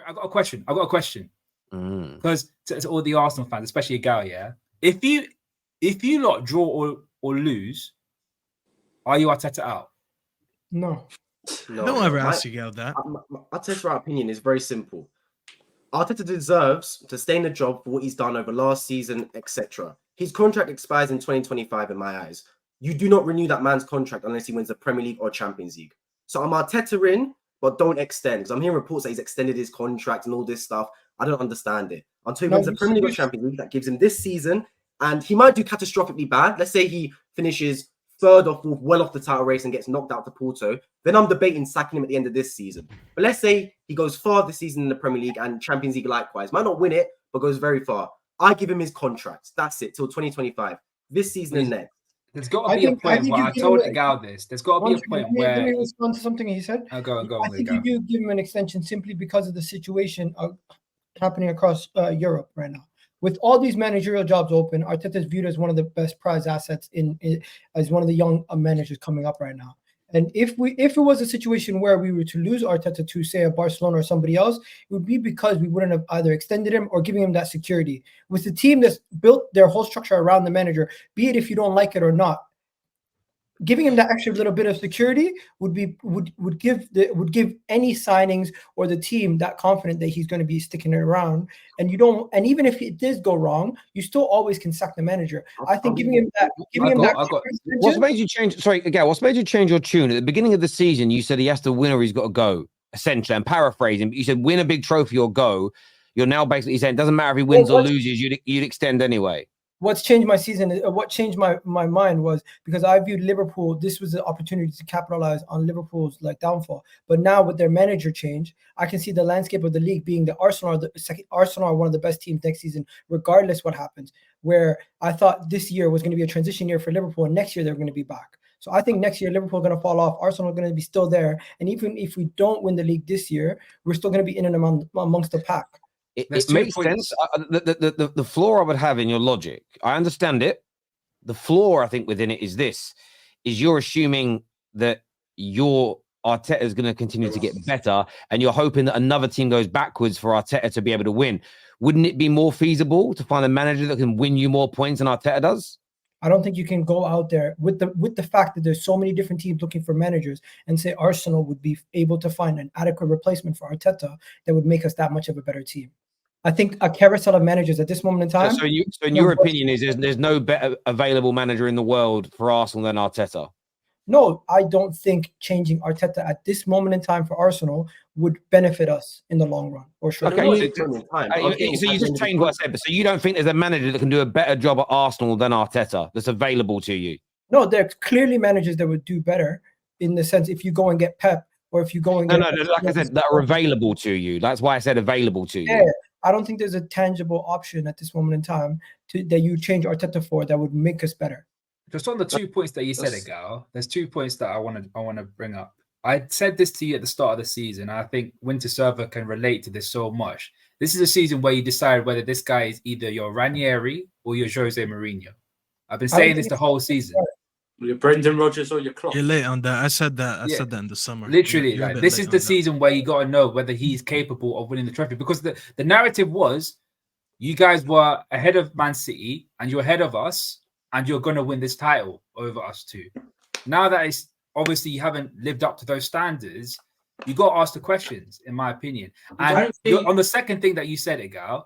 I got a question. Because to all the Arsenal fans, especially Gal, yeah. If you lot draw or lose, are you Arteta out? No. Don't ever ask you that. Arteta's opinion is very simple. Arteta deserves to stay in the job for what he's done over last season, etc. His contract expires in 2025 in my eyes. You do not renew that man's contract unless he wins the Premier League or Champions League. So I'm Arteta in, but don't extend. Because I'm hearing reports that he's extended his contract and all this stuff. I don't understand it. Until he wins the Premier League or Champions League, that gives him this season. And he might do catastrophically bad. Let's say he finishes third or fourth, well off the title race and gets knocked out to Porto, then I'm debating sacking him at the end of this season. But let's say he goes far this season in the Premier League and Champions League likewise. Might not win it, but goes very far. I give him his contract. That's it, till 2025. This season and next. There's got to be a point where I told Gal this. There's got to be a point where... Let me respond to something he said. Go on. I think you do give him an extension simply because of the situation happening across Europe right now. With all these managerial jobs open, Arteta is viewed as one of the best prize assets as one of the young managers coming up right now. And if it was a situation where we were to lose Arteta to, say, a Barcelona or somebody else, it would be because we wouldn't have either extended him or giving him that security. With the team that's built their whole structure around the manager, be it if you don't like it or not, giving him that extra little bit of security would give any signings or the team that confident that he's going to be sticking it around. And even if it does go wrong, you still always can sack the manager. I think giving him that. What's made you change? Sorry, again. What's made you change your tune? At the beginning of the season, you said he has to win or he's got to go. Essentially, I'm paraphrasing, but you said win a big trophy or go. You're now basically saying it doesn't matter if he wins or loses. You'd extend anyway. What's changed my season? What changed my mind was because I viewed Liverpool. This was the opportunity to capitalize on Liverpool's downfall. But now with their manager change, I can see the landscape of the league being the Arsenal are one of the best teams next season, regardless what happens. Where I thought this year was going to be a transition year for Liverpool, and next year they're going to be back. So I think next year Liverpool are going to fall off. Arsenal are going to be still there, and even if we don't win the league this year, we're still going to be in and amongst the pack. It makes sense. The flaw I would have in your logic, I understand it. The flaw I think within it is you're assuming that your Arteta is going to continue to get better, and you're hoping that another team goes backwards for Arteta to be able to win. Wouldn't it be more feasible to find a manager that can win you more points than Arteta does? I don't think you can go out there with the fact that there's so many different teams looking for managers and say Arsenal would be able to find an adequate replacement for Arteta that would make us that much of a better team. I think a carousel of managers at this moment in time. So in your opinion, there's no better available manager in the world for Arsenal than Arteta? No, I don't think changing Arteta at this moment in time for Arsenal would benefit us in the long run or short run. Okay, so you just changed what I said. But so you don't think there's a manager that can do a better job at Arsenal than Arteta that's available to you? No, there are clearly managers that would do better in the sense if you go and get Pep or if you go and get... No, like I said, that are available to you. That's why I said available to you. Yeah. I don't think there's a tangible option at this moment in time that you change Arteta for that would make us better. Just on the 2 points that you said, Gal, there's 2 points that I want to bring up. I said this to you at the start of the season. I think Winter Server can relate to this so much. This is a season where you decide whether this guy is either your Ranieri or your Jose Mourinho. I've been saying this the whole season. Your Brendan Rodgers or your Klopp. You're late on that. I said that in the summer. Literally, this is the season where you got to know whether he's capable of winning the trophy, because the narrative was you guys were ahead of Man City and you're ahead of us and you're going to win this title over us too. Now that it's obviously you haven't lived up to those standards, you got to ask the questions, in my opinion. And on the second thing that you said, Igal,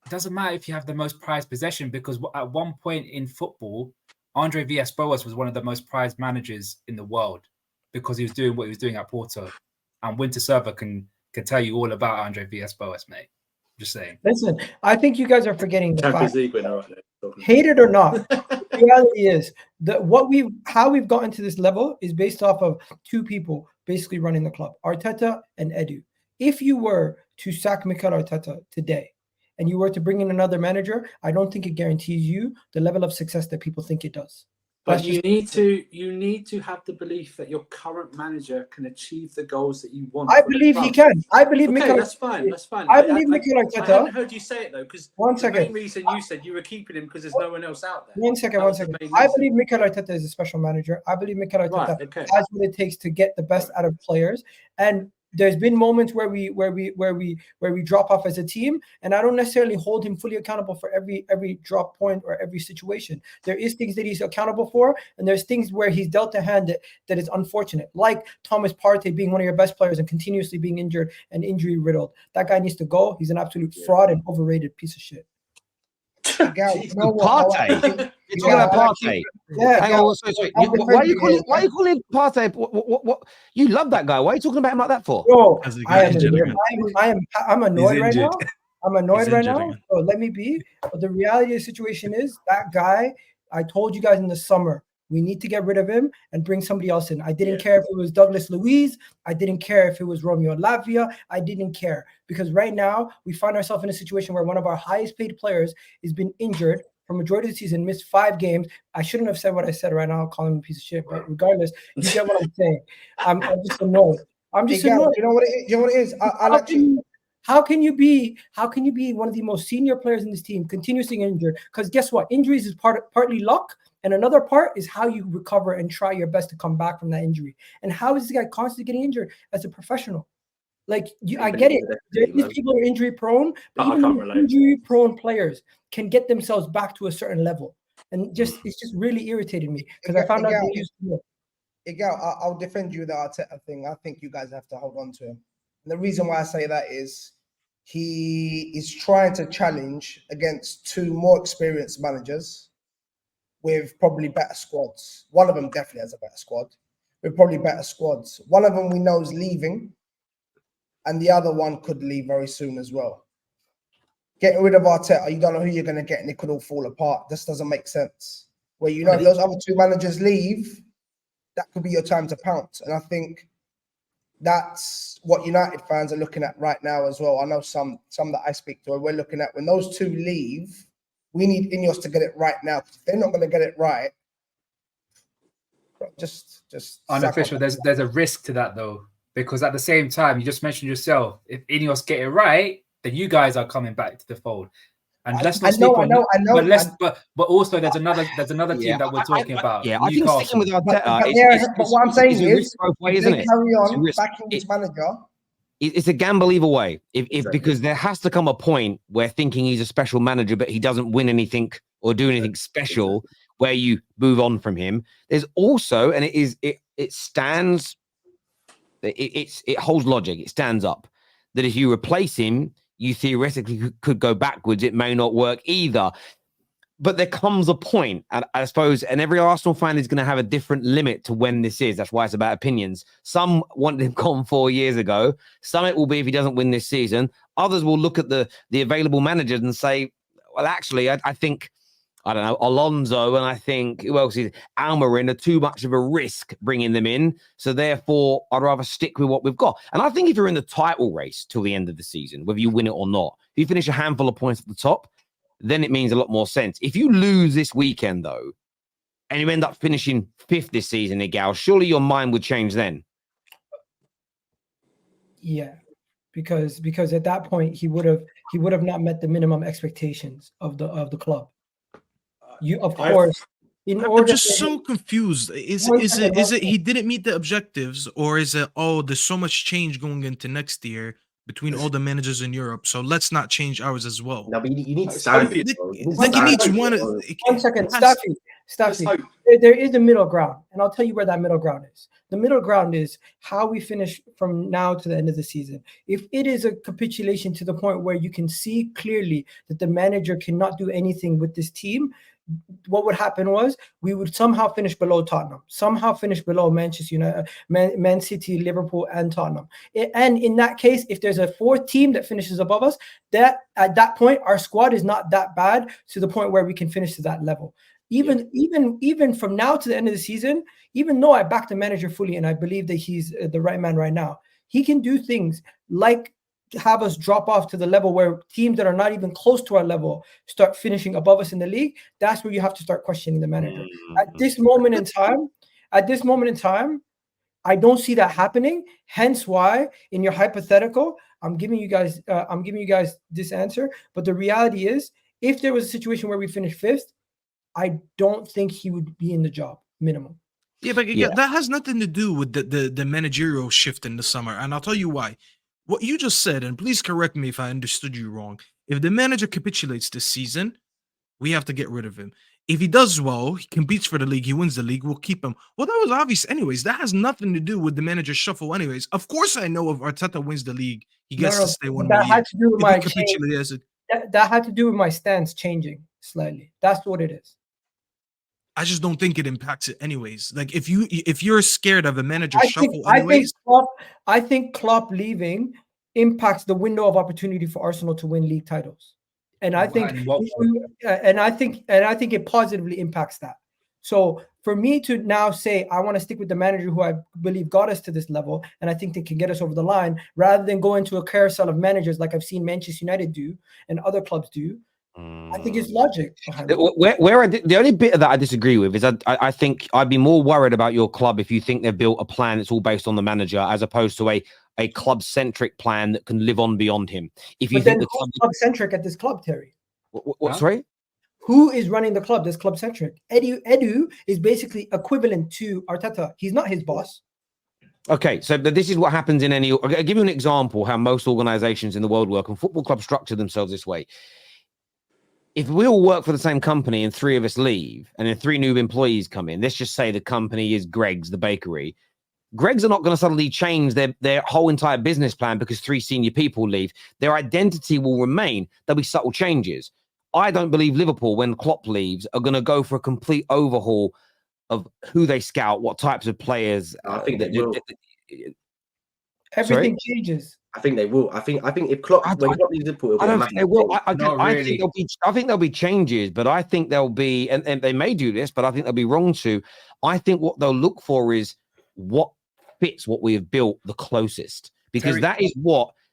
it doesn't matter if you have the most prized possession, because at one point in football, Andre Villas-Boas was one of the most prized managers in the world because he was doing what he was doing at Porto. And Winter Server can tell you all about Andre Villas-Boas, mate. Just saying. Listen, I think you guys are forgetting the Champions fact. League winner, right there. Hate it or not, the reality is that how we've gotten to this level is based off of two people basically running the club, Arteta and Edu. If you were to sack Mikel Arteta today, and you were to bring in another manager, I don't think it guarantees you the level of success that people think it does. But you need to have the belief that your current manager can achieve the goals that you want. I believe he can. I believe Mikel. That's fine. I believe Mikel Arteta. I haven't heard you say it though, because the main reason you said you were keeping him because there's no one else out there. One second. I believe Mikel Arteta is a special manager. I believe Mikel Arteta has what it takes to get the best out of players. And There's been moments where we drop off as a team, and I don't necessarily hold him fully accountable for every drop point or every situation. There is things that he's accountable for, and there's things where he's dealt a hand that is unfortunate, like Thomas Partey being one of your best players and continuously being injured and injury riddled. That guy needs to go. He's an absolute fraud and overrated piece of shit. Partey. You're talking about Partey. Yeah. Hang on, sorry. Why are you calling Partey? What? You love that guy. Why are you talking about him like that for? Bro, I'm I'm annoyed right now. I'm annoyed He's right now. injured again. So let me be. But the reality of the situation is that guy, I told you guys in the summer, we need to get rid of him and bring somebody else in. I didn't care if it was Douglas Luiz. I didn't care if it was Romeo Lavia. I didn't care because right now we find ourselves in a situation where one of our highest paid players has been injured for majority of the season, missed 5 games. I shouldn't have said what I said right now. I'll call him a piece of shit. But regardless, you get what I'm saying. I'm just annoyed. I'm just annoyed. You know what it is? How can you be one of the most senior players in this team continuously injured? Because guess what? Injuries is partly luck, and another part is how you recover and try your best to come back from that injury. And how is this guy constantly getting injured as a professional? Like I get it. These people are injury prone, but even injury prone players can get themselves back to a certain level. And it's just really irritated me because I found out they used to do it. Igal, I'll defend you with the Arteta thing. I think you guys have to hold on to him. And the reason why I say that is he is trying to challenge against 2 more experienced managers with probably better squads. One of them definitely has a better squad. With probably better squads. One of them we know is leaving, and the other one could leave very soon as well. Getting rid of Arteta, you don't know who you're going to get, and it could all fall apart. This doesn't make sense. Where if those other 2 managers leave, that could be your time to pounce. And I think that's what United fans are looking at right now as well. I know some that I speak to, we're looking at when those 2 leave, we need Ineos to get it right now. If they're not going to get it right, just unofficial. There's a risk to that though, because at the same time, you just mentioned yourself, if Ineos get it right, then you guys are coming back to the fold. And let's not sleep on. But also there's another team that we're talking about. Yeah, I think sticking with Arteta. But what I'm saying is, isn't it? Carry on backing this manager. It's a gamble either way. Because there has to come a point where thinking he's a special manager, but he doesn't win anything or do anything special, where you move on from him. There's also, and it holds logic. It stands up that if you replace him, you theoretically could go backwards. It may not work either. But there comes a point, and I suppose, and every Arsenal fan is going to have a different limit to when this is. That's why it's about opinions. Some wanted him gone 4 years ago. Some it will be if he doesn't win this season. Others will look at the available managers and say, well, actually, I think, I don't know, Alonso, and I think, who else is Almiron are too much of a risk bringing them in. So therefore, I'd rather stick with what we've got. And I think if you're in the title race till the end of the season, whether you win it or not, if you finish a handful of points at the top, then it means a lot more sense. If you lose this weekend, though, and you end up finishing 5th this season, Igal, surely your mind would change then. Yeah, because at that point he would have not met the minimum expectations of the club. I'm just so confused. Is it he didn't meet the objectives, or is it there's so much change going into next year between all the managers in Europe, so let's not change ours as well? No, but you need standards. Like he needs one. 1 second, Staffy. There is a middle ground, and I'll tell you where that middle ground is. The middle ground is how we finish from now to the end of the season. If it is a capitulation to the point where you can see clearly that the manager cannot do anything with this team, what would happen was we would somehow finish below Tottenham, somehow finish below Manchester United, Man City, Liverpool, and Tottenham. And in that case, if there's a 4th team that finishes above us, that at that point our squad is not that bad to the point where we can finish to that level. Even from now to the end of the season, even though I back the manager fully and I believe that he's the right man right now, he can do things like have us drop off to the level where teams that are not even close to our level start finishing above us in the league. That's where you have to start questioning the manager. At this moment in time, I don't see that happening. Hence why, in your hypothetical, I'm giving you guys this answer. But the reality is, if there was a situation where we finished 5th, I don't think he would be in the job minimum. Yeah, but Yeah. that has nothing to do with the managerial shift in the summer, and I'll tell you why. What you just said, and please correct me if I understood you wrong. If the manager capitulates this season, we have to get rid of him. If he does well, he competes for the league, he wins the league, we'll keep him. Well, that was obvious anyways. That has nothing to do with the manager shuffle anyways. Of course, I know if Arteta wins the league, he gets to stay one but more that year. had to do with If he my change. capitulates as a That had to do with my stance changing slightly. That's what it is. I just don't think it impacts it anyways. Like if you're scared of a manager I shuffle think anyways, I think Klopp leaving impacts the window of opportunity for Arsenal to win league titles, and I think and I think it positively impacts that. So for me to now say I want to stick with the manager who I believe got us to this level, and I think they can get us over the line, rather than go into a carousel of managers like I've seen Manchester United do and other clubs do, I think it's logic behind it. The only bit of that I disagree with is I think I'd be more worried about your club if you think they've built a plan that's all based on the manager as opposed to a club-centric plan that can live on beyond him. If you think the club-centric at this club, Terry. What sorry? Who is running the club? This club-centric. Edu is basically equivalent to Arteta. He's not his boss. Okay, so this is what happens in any. I'll give you an example how most organizations in the world work, and football clubs structure themselves this way. If we all work for the same company and 3 of us leave and then 3 new employees come in, let's just say the company is Greg's, the bakery. Greg's are not going to suddenly change their whole entire business plan because 3 senior people leave. Their identity will remain. There'll be subtle changes. I don't believe Liverpool, when Klopp leaves, are going to go for a complete overhaul of who they scout, what types of players. I think they will. Everything changes. I think they will. I think if Klopp when Klopp leaves Liverpool, I don't think they will. I think there'll be changes, but I think there'll be, and they may do this, but I think they'll be wrong to. I think what they'll look for is what fits what we have built the closest, because Terry,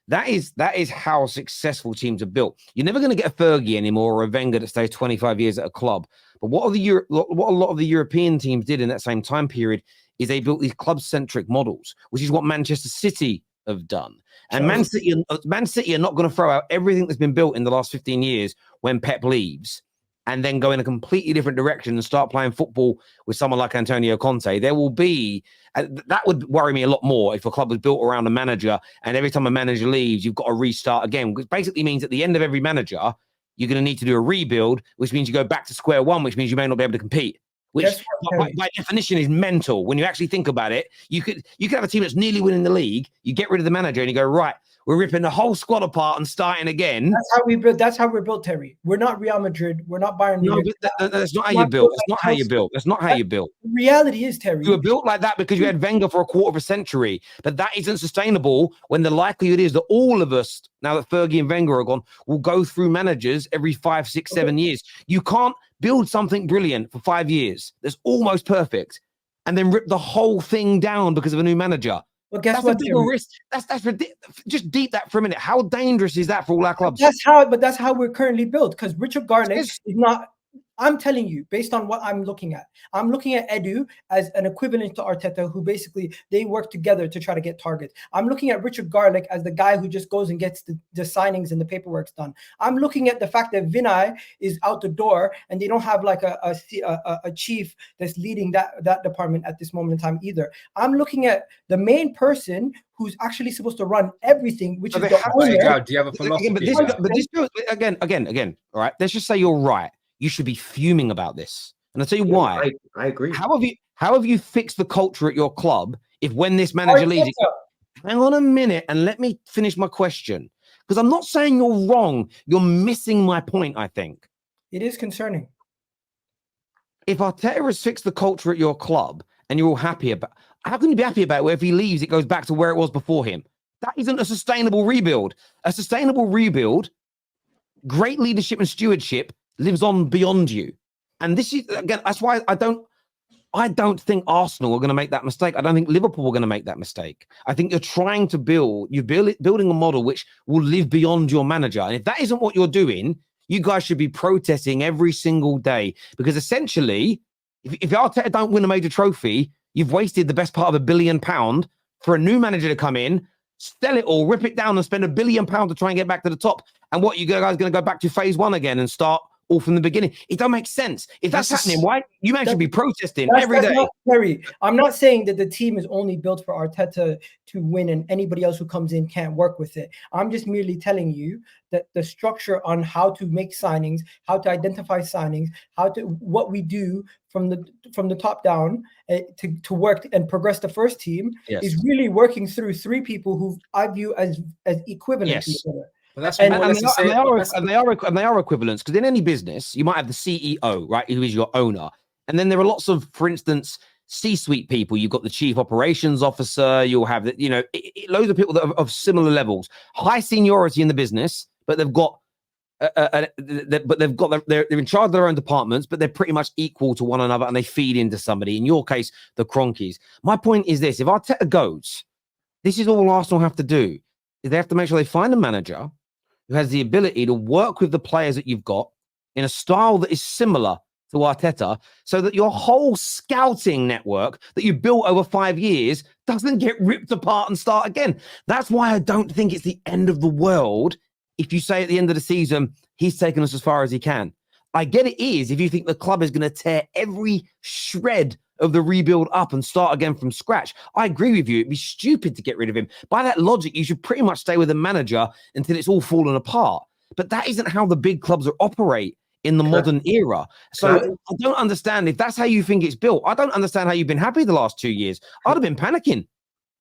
that is how successful teams are built. You're never going to get a Fergie anymore or a Wenger that stays 25 years at a club. But what a lot of the European teams did in that same time period is they built these club-centric models, which is what Manchester City have done. And Man City are not going to throw out everything that's been built in the last 15 years when Pep leaves and then go in a completely different direction and start playing football with someone like Antonio Conte. There will be, that would worry me a lot more if a club was built around a manager and every time a manager leaves, you've got to restart again, which basically means at the end of every manager, you're going to need to do a rebuild, which means you go back to square one, which means you may not be able to compete. Which by definition is mental. When you actually think about it, you could have a team that's nearly winning the league. You get rid of the manager and you go, right, we're ripping the whole squad apart and starting again. That's how we're built, Terry. We're not Real Madrid. We're not Bayern Munich. No, that's not how you built. That's not how you built. That's not how you built. The reality is, Terry, you were built like that because you had Wenger for a quarter of a century. But that isn't sustainable when the likelihood is that all of us, now that Fergie and Wenger are gone, will go through managers every 5, 6, 7 years. You can't build something brilliant for 5 years that's almost perfect and then rip the whole thing down because of a new manager. Well, guess that's what? A bigger risk. That's ridiculous. Just deep that for a minute. How dangerous is that for all our clubs? That's how we're currently built. Because Richard Garlick is not. I'm telling you, based on what I'm looking at Edu as an equivalent to Arteta, who basically they work together to try to get targets. I'm looking at Richard Garlick as the guy who just goes and gets the signings and the paperwork's done. I'm looking at the fact that Vinay is out the door and they don't have like a chief that's leading that department at this moment in time either. I'm looking at the main person who's actually supposed to run everything, which is the owner. Do you have a philosophy? Again, all right, let's just say you're right. You should be fuming about this. And I'll tell you why. I agree. How have you fixed the culture at your club if when this manager leaves? Hang on a minute and let me finish my question. Because I'm not saying you're wrong. You're missing my point, I think. It is concerning. If Arteta has fixed the culture at your club and you're all happy about, how can you be happy about it where if he leaves, it goes back to where it was before him? That isn't a sustainable rebuild. A sustainable rebuild, great leadership and stewardship, lives on beyond you. And this is, again, that's why I don't think Arsenal are going to make that mistake. I don't think Liverpool are going to make that mistake. I think you're trying to building a model which will live beyond your manager. And if that isn't what you're doing, you guys should be protesting every single day. Because essentially, if Arteta don't win a major trophy, you've wasted the best part of £1 billion for a new manager to come in, sell it all, rip it down and spend £1 billion to try and get back to the top. And what, you guys going to go back to phase 1 again and start all from the beginning. It don't make sense. If that's happening, why you man should be protesting every day. Not, Terry, I'm not saying that the team is only built for Arteta to win and anybody else who comes in can't work with it. I'm just merely telling you that the structure on how to make signings, how to identify signings, what we do from the top down to work and progress the first team is really working through three people who I view as equivalent to each other. Well, they are equivalents, because in any business you might have the CEO, right, who is your owner, and then there are lots of, for instance, C-suite people. You've got the chief operations officer. You'll have that, loads of people that are of similar levels, high seniority in the business, but they've got, they're in charge of their own departments, but they're pretty much equal to one another, and they feed into somebody. In your case, the Cronkies. My point is this: if Arteta goes, this is all Arsenal have to do. Is they have to make sure they find a manager who has the ability to work with the players that you've got in a style that is similar to Arteta, so that your whole scouting network that you built over 5 years doesn't get ripped apart and start again. That's why I don't think it's the end of the world if you say at the end of the season, he's taken us as far as he can. I get it is if you think the club is going to tear every shred of the rebuild up and start again from scratch. I agree with you. It'd be stupid to get rid of him. By that logic, you should pretty much stay with the manager until it's all fallen apart. But that isn't how the big clubs operate in the modern era. So I don't understand if that's how you think it's built. I don't understand how you've been happy the last 2 years. I'd have been panicking.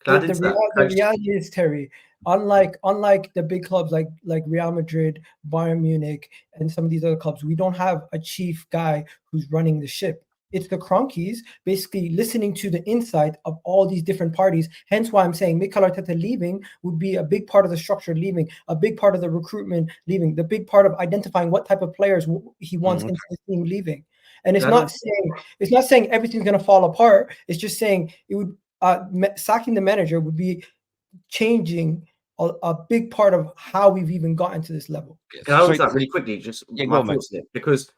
The reality is, Terry, unlike the big clubs like Real Madrid, Bayern Munich, and some of these other clubs, we don't have a chief guy who's running the ship. It's the Cronkies basically listening to the insight of all these different parties. Hence why I'm saying Mikel Arteta leaving would be a big part of the structure leaving, a big part of the recruitment leaving, the big part of identifying what type of players he wants into the team leaving. And it's not saying everything's going to fall apart. It's just saying it would sacking the manager would be changing a big part of how we've even gotten to this level. Can I answer that really quickly? My thoughts on it, because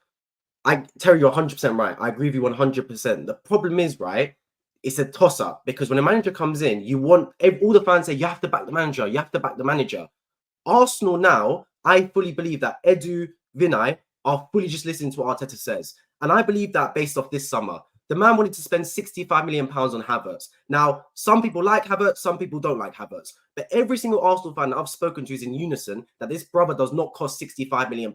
Terry, you're 100% right. I agree with you 100%. The problem is, right, it's a toss-up, because when a manager comes in, you want all the fans say, you have to back the manager, you have to back the manager. Arsenal now, I fully believe that Edu, Vinay are fully just listening to what Arteta says. And I believe that based off this summer, the man wanted to spend £65 million on Havertz. Now, some people like Havertz, some people don't like Havertz. But every single Arsenal fan that I've spoken to is in unison that this brother does not cost £65 million.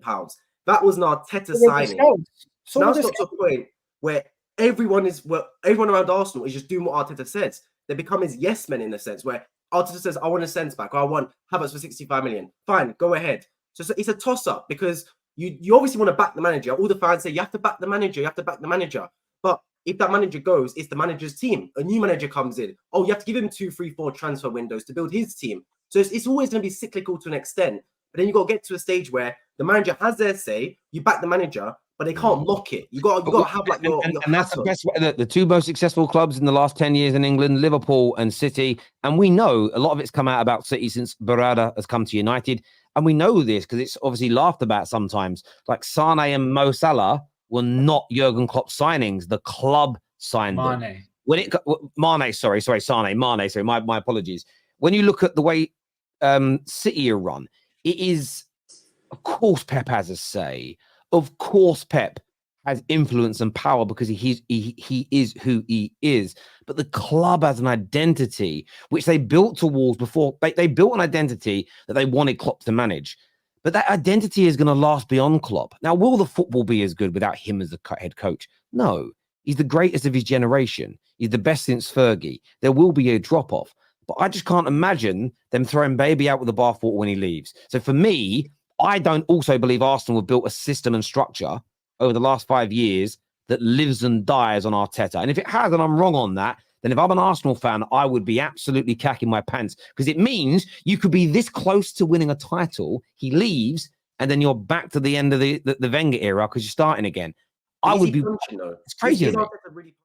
That was an Arteta signing. Now it's got to a point where everyone around Arsenal is just doing what Arteta says. They become his yes men in a sense, where Arteta says, I want a centre back, or I want Havertz for 65 million. Fine, go ahead. So it's a toss-up, because you obviously want to back the manager. All the fans say, you have to back the manager, you have to back the manager. But if that manager goes, it's the manager's team. A new manager comes in. Oh, you have to give him 2, 3, 4 transfer windows to build his team. So it's always going to be cyclical to an extent. But then you got to get to a stage where the manager has their say, you back the manager, but they can't mock it. You got to have like your and that's the best way. The two most successful clubs in the last 10 years in England, Liverpool and City. And we know a lot of it's come out about City since Barada has come to United. And we know this because it's obviously laughed about sometimes. Like Sane and Mo Salah were not Jurgen Klopp signings. The club signed them. Mane, my apologies. When you look at the way City are run, it is, of course, Pep has a say. Of course, Pep has influence and power because he is who he is. But the club has an identity, which they built towards before. They built an identity that they wanted Klopp to manage. But that identity is going to last beyond Klopp. Now, will the football be as good without him as a head coach? No. He's the greatest of his generation. He's the best since Fergie. There will be a drop-off. But I just can't imagine them throwing baby out with the bathwater when he leaves. So for me, I don't also believe Arsenal have built a system and structure over the last 5 years that lives and dies on Arteta. And if it has, and I'm wrong on that, then if I'm an Arsenal fan, I would be absolutely cacking my pants, because it means you could be this close to winning a title. He leaves, and then you're back to the end of the Wenger era because you're starting again. I would be. It's crazy.